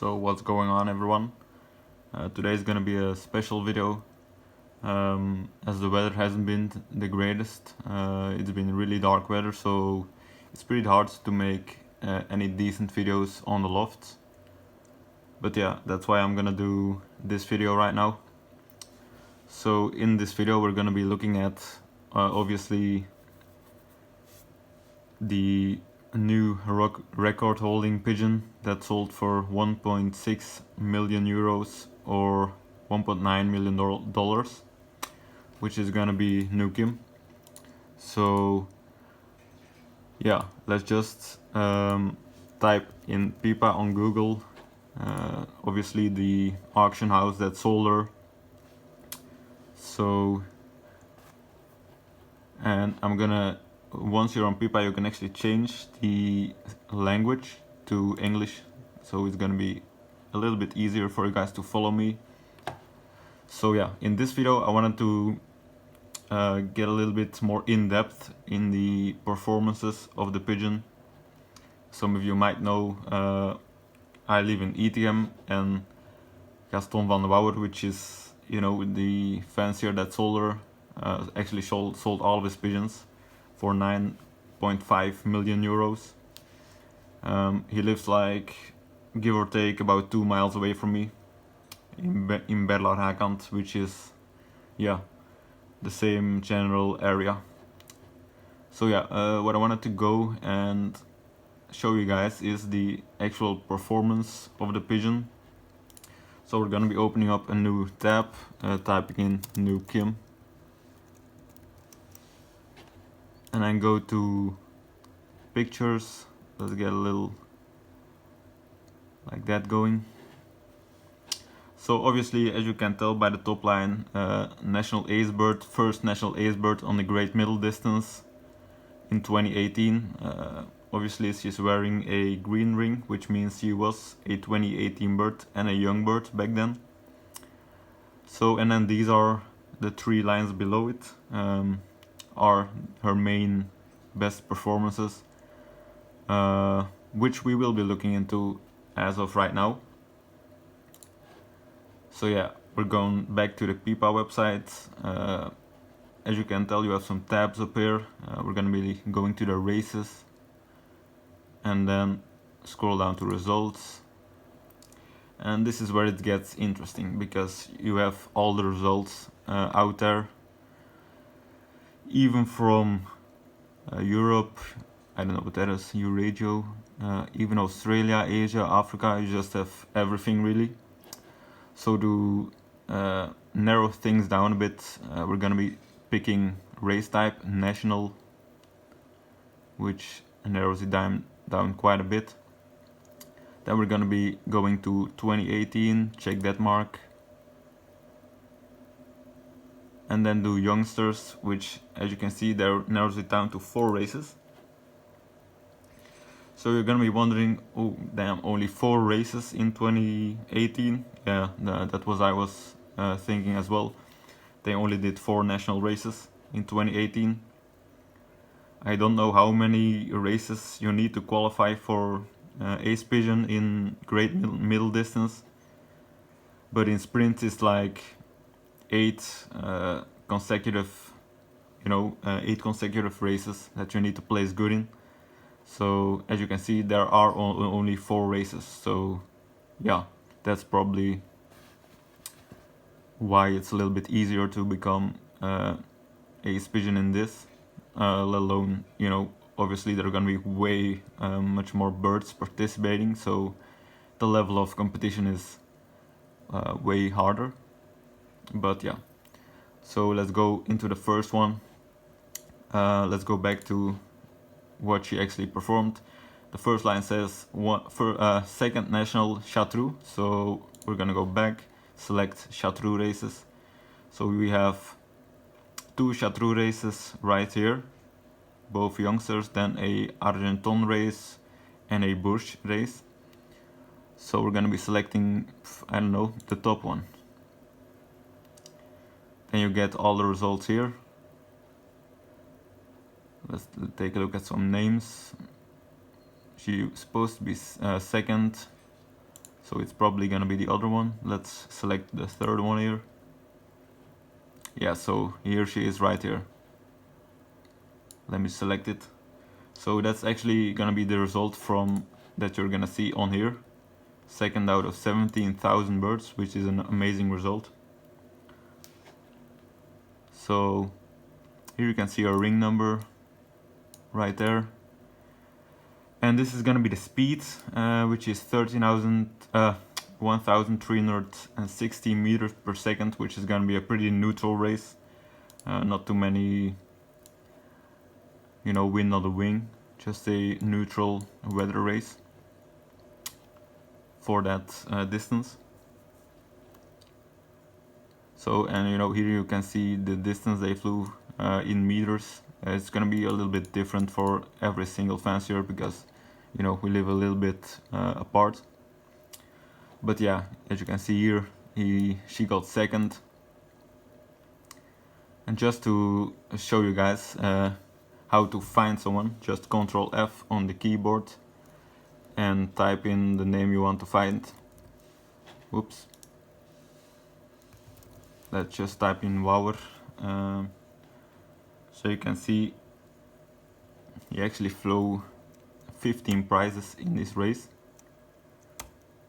So what's going on, everyone? Today is gonna be a special video as the weather hasn't been the greatest. It's been really dark weather, so it's pretty hard to make any decent videos on the loft. But yeah, that's why I'm gonna do this video right now. So in this video we're gonna be looking at obviously the new record holding pigeon that sold for 1.6 million euros or $1.9 million, which is gonna be Nukim. So yeah, let's just type in Pipa on Google, obviously the auction house that sold her. So, and I'm gonna, once you're on Pipa, you can actually change the language to English, so it's gonna be a little bit easier for you guys to follow me. So yeah, in this video I wanted to get a little bit more in depth in the performances of the pigeon. Some of you might know I live in ETM, and Gaston van de Wouwer, which is, you know, the fancier that sold her, actually sold all of his pigeons for 9.5 million euros. He lives like, give or take, about 2 miles away from me in Berlaar-Hakant, which is, yeah, the same general area. So yeah, what I wanted to go and show you guys is the actual performance of the pigeon. So we're gonna be opening up a new tab, typing in Nukim, and then go to pictures. Let's get a little like that going. So obviously, as you can tell by the top line, national ace bird, first national ace bird on the great middle distance in 2018. Obviously she's wearing a green ring, which means she was a 2018 bird and a young bird back then. So, and then these are the 3 lines below it, are her main best performances, which we will be looking into as of right now. So yeah, we're going back to the Pipa website. As you can tell, you have some tabs up here. We're gonna be going to the races and then scroll down to results. And this is where it gets interesting, because you have all the results out there, even from Europe, I don't know what that is, Eurasia, even Australia, Asia, Africa. You just have everything really. So to narrow things down a bit, we're gonna be picking race type, national, which narrows it down quite a bit. Then we're gonna be going to 2018, check that mark, and then do youngsters, which, as you can see there, narrows it down to 4 races. So you're gonna be wondering, oh damn, only 4 races in 2018? Yeah, that was I was thinking as well. They only did 4 national races in 2018. I don't know how many races you need to qualify for ace pigeon in great middle distance, but in sprint it's like 8 consecutive, 8 consecutive races that you need to place good in. So as you can see, there are only 4 races. So yeah, that's probably why it's a little bit easier to become ace pigeon in this. Let alone, obviously there are gonna be way much more birds participating, so the level of competition is way harder. But yeah, so let's go into the first one. Let's go back to what she actually performed. The first line says second national Chartreux, so we're gonna go back, select Chartreux races. So we have 2 Chartreux races right here, both youngsters, then a Argenton race and a Bourges race. So we're gonna be selecting, I don't know, the top one. Then you get all the results here. Let's take a look at some names. She's supposed to be second, so it's probably gonna be the other one. Let's select the third one here. Yeah, so here she is right here. Let me select it. So that's actually gonna be the result from that you're gonna see on here. Second out of 17,000 birds, which is an amazing result. So here you can see our ring number right there. And this is gonna be the speed, which is 1,360 meters per second, which is gonna be a pretty neutral race. Not too many, you know, wind on the wing, just a neutral weather race for that distance. So, and you know, here you can see the distance they flew in meters. It's gonna be a little bit different for every single fancier because, you know, we live a little bit apart. But yeah, as you can see here, she got second. And just to show you guys how to find someone, just Ctrl F on the keyboard and type in the name you want to find. Whoops. Let's just type in Wauer. So you can see he actually flew 15 prizes in this race.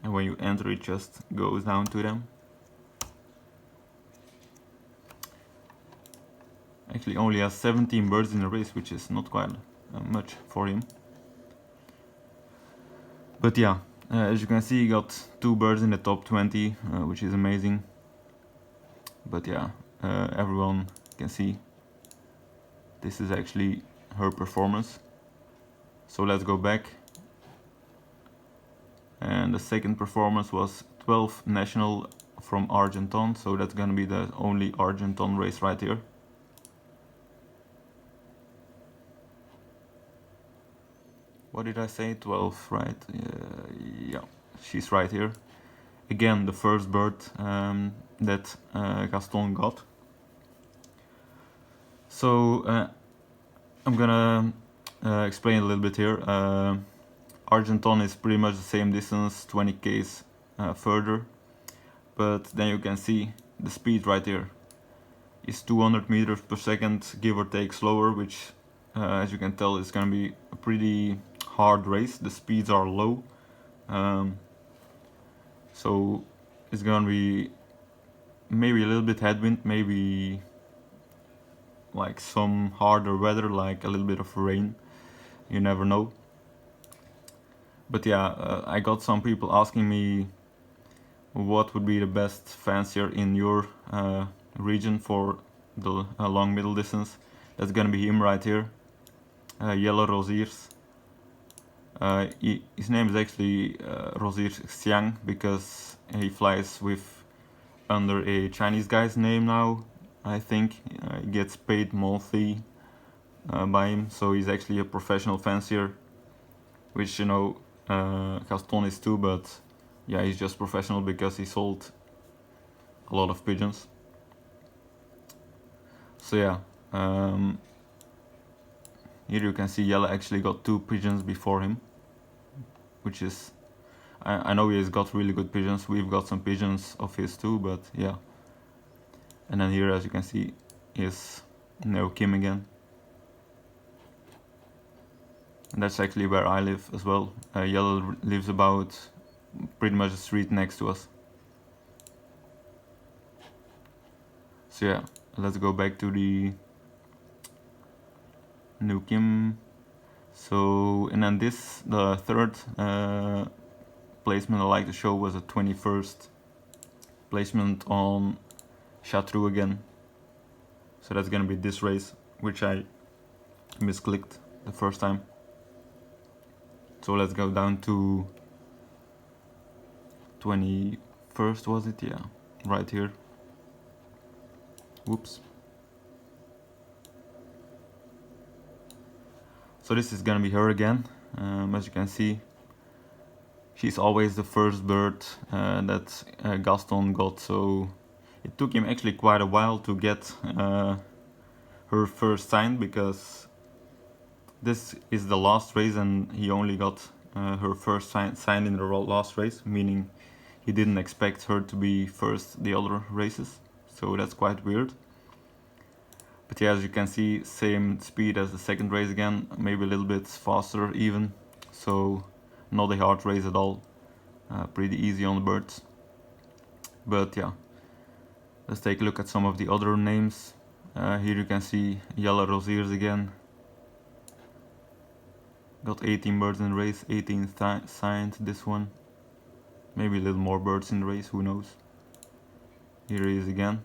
And when you enter, it just goes down to them. Actually only has 17 birds in the race, which is not quite much for him. But yeah, as you can see, he got 2 birds in the top 20, which is amazing. But yeah, everyone can see this is actually her performance. So let's go back. And the second performance was 12 national from Argenton, so that's gonna be the only Argenton race right here. What did I say? 12, right? Yeah, she's right here. Again, the first bird that Gaston got. So I'm gonna explain a little bit here. Argenton is pretty much the same distance, 20 k's further, but then you can see the speed right here is 200 meters per second, give or take slower, which as you can tell is gonna be a pretty hard race. The speeds are low, so it's gonna be maybe a little bit headwind, maybe like some harder weather, like a little bit of rain, you never know. But yeah, I got some people asking me what would be the best fancier in your region for the long middle distance. That's gonna be him right here, Yellow Rosiers. His name is actually Rosiers Xiang because he flies with under a Chinese guy's name now. I think he gets paid monthly by him, so he's actually a professional fancier, which, you know, Gaston is too, but yeah, he's just professional because he sold a lot of pigeons. So yeah, here you can see Yellow actually got 2 pigeons before him, which is, I know he's got really good pigeons. We've got some pigeons of his too, but yeah. And then here, as you can see, is Neo Kim again. And that's actually where I live as well. Yellow lives about pretty much the street next to us. So yeah, let's go back to the Neo Kim. So, and then this, the third placement I like to show was a 21st placement on Chartreux again. So that's gonna be this race, which I misclicked the first time. So let's go down to 21st, was it? Yeah, right here. Whoops. So this is gonna be her again. As you can see, she's always the first bird that Gaston got, so it took him actually quite a while to get her first sign, because this is the last race and he only got her first sign in the last race, meaning he didn't expect her to be first the other races, so that's quite weird. But yeah, as you can see, same speed as the second race again, maybe a little bit faster even, so not a hard race at all, pretty easy on the birds. But yeah, let's take a look at some of the other names. Here you can see Yellow Rosiers again. Got 18 birds in the race, 18 signed this one. Maybe a little more birds in the race, who knows. Here he is again.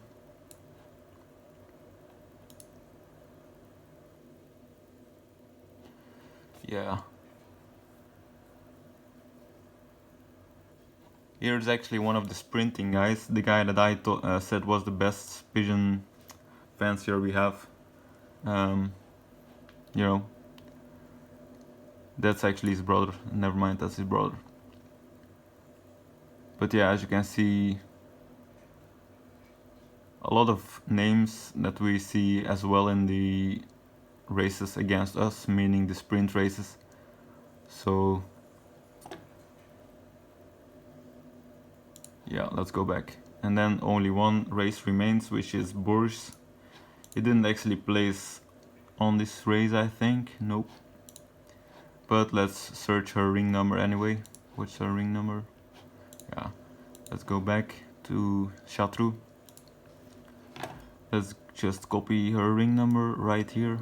Yeah. Here's actually one of the sprinting guys, the guy that I said was the best pigeon fancier we have. You know, that's actually his brother. Never mind, that's his brother. But yeah, as you can see, a lot of names that we see as well in the races against us, meaning the sprint races. So yeah, let's go back. And then only one race remains, which is Boris. He didn't actually place on this race, I think. Nope. But let's search her ring number anyway. What's her ring number? Yeah, let's go back to Chartreux. Let's just copy her ring number right here.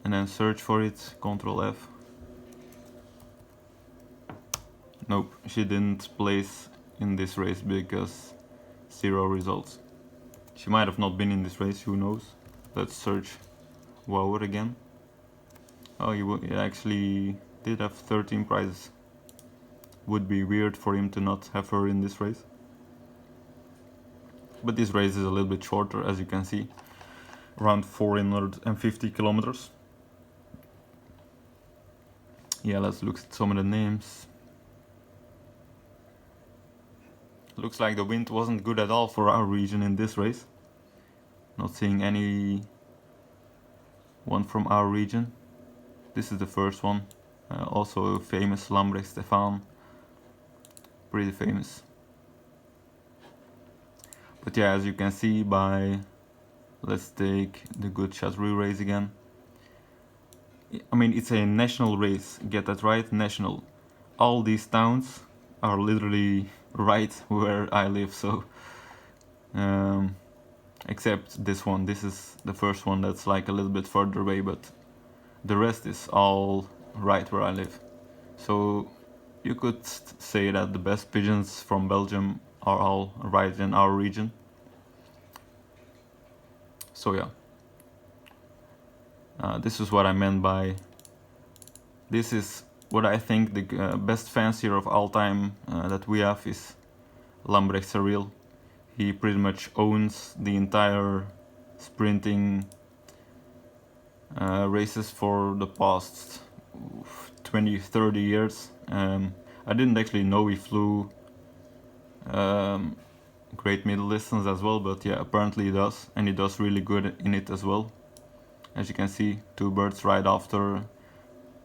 And then search for it, Ctrl F. Nope, she didn't place in this race because 0 results. She might have not been in this race, who knows. Let's search Wower again. Oh, he actually did have 13 prizes. Would be weird for him to not have her in this race. But this race is a little bit shorter, as you can see. Around 450 kilometers. Yeah, let's look at some of the names. Looks like the wind wasn't good at all for our region in this race. Not seeing any one from our region. This is the first one. Also famous, Lambrecht Stefan. Pretty famous. But yeah, as you can see by... Let's take the good Chartreux race again. I mean, it's a national race, get that right, national. All these towns are literally right where I live, so... except this one, this is the first one that's like a little bit further away, but the rest is all right where I live. So you could say that the best pigeons from Belgium are all right in our region. So yeah, this is what I meant by, this is what I think the best fancier of all time that we have is Lambrecht Cyril. He pretty much owns the entire sprinting races for the past 20-30 years. I didn't actually know he flew great middle distance as well, but yeah, apparently he does, and he does really good in it as well. As you can see, 2 birds right after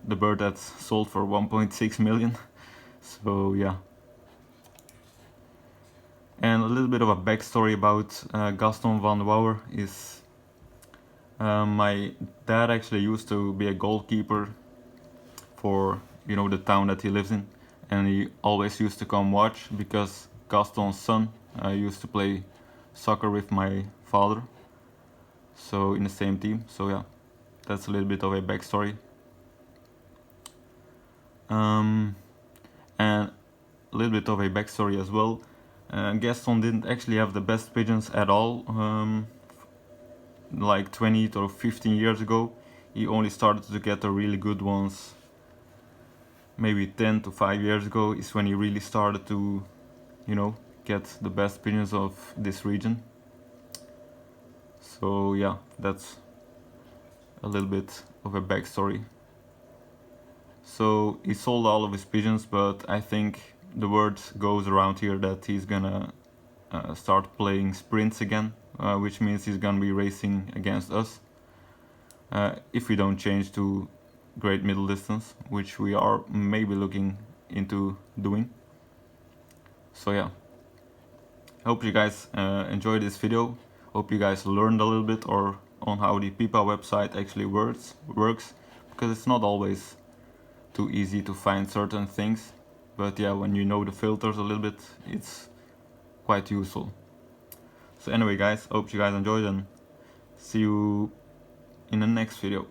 the bird that's sold for 1.6 million. So yeah. And a little bit of a backstory about Gaston van Wouwer is my dad actually used to be a goalkeeper for, you know, the town that he lives in, and he always used to come watch because Gaston's son used to play soccer with my father, so in the same team. So yeah, that's a little bit of a backstory. And a little bit of a backstory as well. Gaston didn't actually have the best pigeons at all. Like 20 or 15 years ago, he only started to get the really good ones. Maybe 10 to 5 years ago is when he really started to, you know, get the best pigeons of this region. So yeah, that's a little bit of a backstory. So he sold all of his pigeons, but I think the word goes around here that he's gonna start playing sprints again, which means he's gonna be racing against us if we don't change to great middle distance, which we are maybe looking into doing. So yeah, hope you guys enjoyed this video. Hope you guys learned a little bit or on how the Pipa website actually works, because it's not always too easy to find certain things, but yeah, when you know the filters a little bit, it's quite useful. So anyway guys, hope you guys enjoyed and see you in the next video.